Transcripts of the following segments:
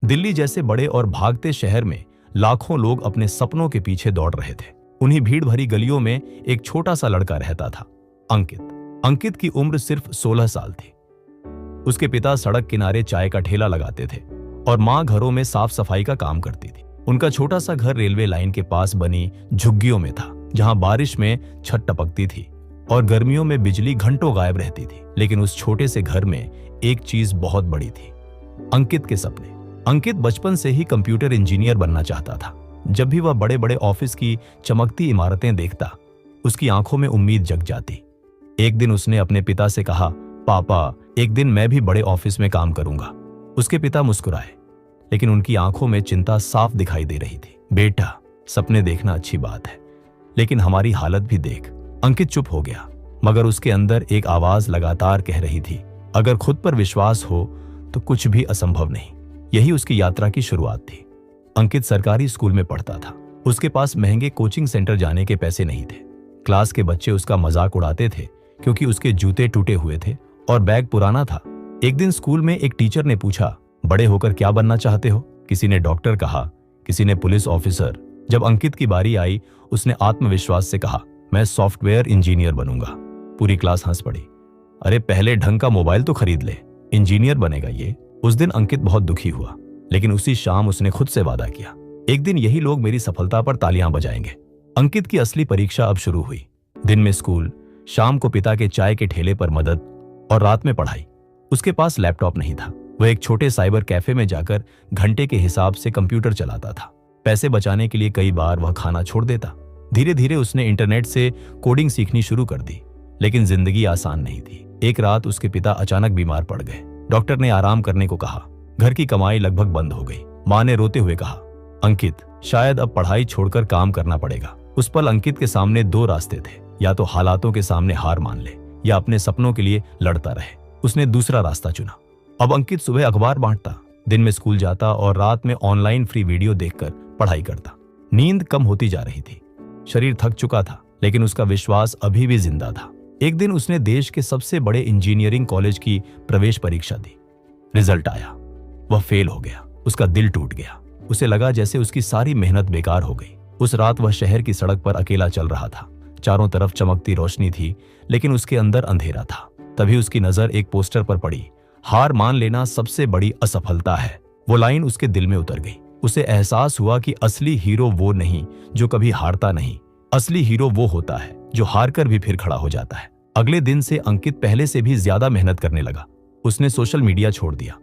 दिल्ली जैसे बड़े और भागते शहर में लाखों लोग अपने सपनों के पीछे दौड़ रहे थे। उन्हीं भीड़ भरी गलियों में एक छोटा सा लड़का रहता था, अंकित। अंकित की उम्र सिर्फ 16 साल थी। उसके पिता सड़क किनारे चाय का ठेला लगाते थे और माँ घरों में साफ सफाई का काम करती थी। उनका छोटा सा घर रेलवे लाइन के पास बनी झुग्गियों में था, जहां बारिश में छत टपकती थी और गर्मियों में बिजली घंटों गायब रहती थी। लेकिन उस छोटे से घर में एक चीज बहुत बड़ी थी, अंकित के सपने। अंकित बचपन से ही कंप्यूटर इंजीनियर बनना चाहता था। जब भी वह बड़े बड़े ऑफिस की चमकती इमारतें देखता, उसकी आंखों में उम्मीद जग जाती। एक दिन उसने अपने पिता से कहा, पापा, एक दिन मैं भी बड़े ऑफिस में काम करूंगा। उसके पिता मुस्कुराए, लेकिन उनकी आंखों में चिंता साफ दिखाई दे रही थी। बेटा, सपने देखना अच्छी बात है, लेकिन हमारी हालत भी देख। अंकित चुप हो गया, मगर उसके अंदर एक आवाज लगातार कह रही थी, अगर खुद पर विश्वास हो तो कुछ भी असंभव नहीं। यही उसकी यात्रा की शुरुआत थी। अंकित सरकारी स्कूल में पढ़ता था। उसके पास महंगे कोचिंग सेंटर जाने के पैसे नहीं थे। क्लास के बच्चे उसका मजाक उड़ाते थे क्योंकि उसके जूते टूटे हुए थे और बैग पुराना था। एक दिन स्कूल में एक टीचर ने पूछा, बड़े होकर क्या बनना चाहते हो? किसी ने डॉक्टर कहा, किसी ने पुलिस ऑफिसर। जब अंकित की बारी आई, उसने आत्मविश्वास से कहा, मैं सॉफ्टवेयर इंजीनियर बनूंगा। पूरी क्लास हंस पड़ी। अरे पहले ढंग का मोबाइल तो खरीद ले, इंजीनियर बनेगा ये। उस दिन अंकित बहुत दुखी हुआ, लेकिन उसी शाम उसने खुद से वादा किया, एक दिन यही लोग मेरी सफलता पर तालियां बजाएंगे। अंकित की असली परीक्षा अब शुरू हुई। दिन में स्कूल, शाम को पिता के चाय के ठेले पर मदद और रात में पढ़ाई। उसके पास लैपटॉप नहीं था। वह एक छोटे साइबर कैफे में जाकर घंटे के हिसाब से कंप्यूटर चलाता था। पैसे बचाने के लिए कई बार वह खाना छोड़ देता। धीरे धीरे उसने इंटरनेट से कोडिंग सीखनी शुरू कर दी, लेकिन जिंदगी आसान नहीं थी। एक रात उसके पिता अचानक बीमार पड़ गए। डॉक्टर ने आराम करने को कहा। घर की कमाई लगभग बंद हो गई। माँ ने रोते हुए कहा, अंकित, शायद अब पढ़ाई छोड़कर काम करना पड़ेगा। उस पल अंकित के सामने दो रास्ते थे, या तो हालातों के सामने हार मान ले या अपने सपनों के लिए लड़ता रहे। उसने दूसरा रास्ता चुना। अब अंकित सुबह अखबार बांटता, दिन में स्कूल जाता और रात में ऑनलाइन फ्री वीडियो देखकर पढ़ाई करता। नींद कम होती जा रही थी, शरीर थक चुका था, लेकिन उसका विश्वास अभी भी जिंदा था। एक दिन उसने देश के सबसे बड़े इंजीनियरिंग कॉलेज की प्रवेश परीक्षा दी। रिजल्ट आया, वह फेल हो गया। उसका दिल टूट गया। उसे लगा जैसे उसकी सारी मेहनत बेकार हो गई। उस रात वह शहर की सड़क पर अकेला चल रहा था। चारों तरफ चमकती रोशनी थी, लेकिन उसके अंदर अंधेरा था। तभी उसकी नजर एक पोस्टर पर पड़ी, हार मान लेना सबसे बड़ी असफलता है। वो लाइन उसके दिल में उतर गई। उसे एहसास हुआ कि असली हीरो वो नहीं जो कभी हारता नहीं, असली हीरो वो होता है जो हार कर भी फिर खड़ा हो जाता है। अगले दिन से अंकित पहले से भी ज्यादा मेहनत करने लगा। उसने सोशल मीडिया छोड़ दिया,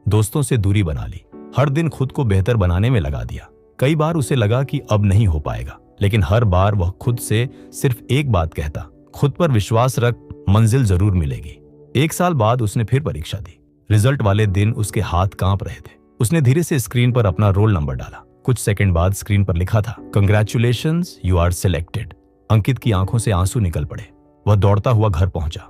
दोस्तों से दूरी बना ली, हर दिन खुद को बेहतर बनाने में लगा दिया। कई बार उसे लगा कि अब नहीं हो पाएगा, लेकिन हर बार वह खुद से सिर्फ एक बात कहता, खुद पर विश्वास रख, मंजिल जरूर मिलेगी। 1 साल बाद उसने फिर परीक्षा दी। रिजल्ट वाले दिन उसके हाथ कांप रहे थे। उसने धीरे से स्क्रीन पर अपना रोल नंबर डाला। कुछ सेकंड बाद स्क्रीन पर लिखा था, कंग्रेचुलेशंस, यू आर सिलेक्टेड। अंकित की आंखों से आंसू निकल पड़े। वह दौड़ता हुआ घर पहुंचा।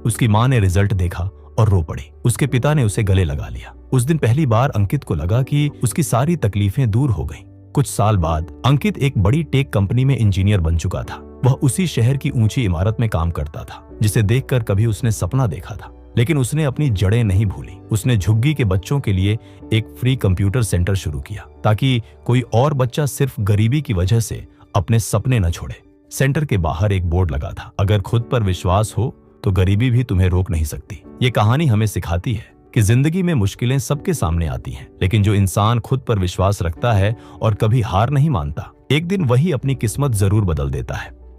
उसकी मां ने रिजल्ट देखा और रो पड़ी। उसके पिता ने उसे गले लगा लिया। उस दिन पहली बार अंकित को लगा कि उसकी सारी तकलीफें दूर हो गईं। कुछ साल बाद अंकित एक बड़ी टेक कंपनी में इंजीनियर बन चुका था। वह उसी शहर की ऊंची इमारत में काम करता था जिसे देखकर कभी उसने सपना देखा था। लेकिन उसने अपनी जड़ें नहीं भूली। उसने झुग्गी के बच्चों के लिए एक फ्री कंप्यूटर सेंटर शुरू किया ताकि कोई और बच्चा सिर्फ गरीबी की वजह से अपने सपने न छोड़े। सेंटर के बाहर एक बोर्ड लगा था, अगर खुद पर विश्वास हो तो गरीबी भी तुम्हें रोक नहीं सकती। ये कहानी हमें सिखाती है कि जिंदगी में मुश्किलें सबके सामने आती हैं, लेकिन जो इंसान खुद पर विश्वास रखता है और कभी हार नहीं मानता, एक दिन वही अपनी किस्मत जरूर बदल देता है।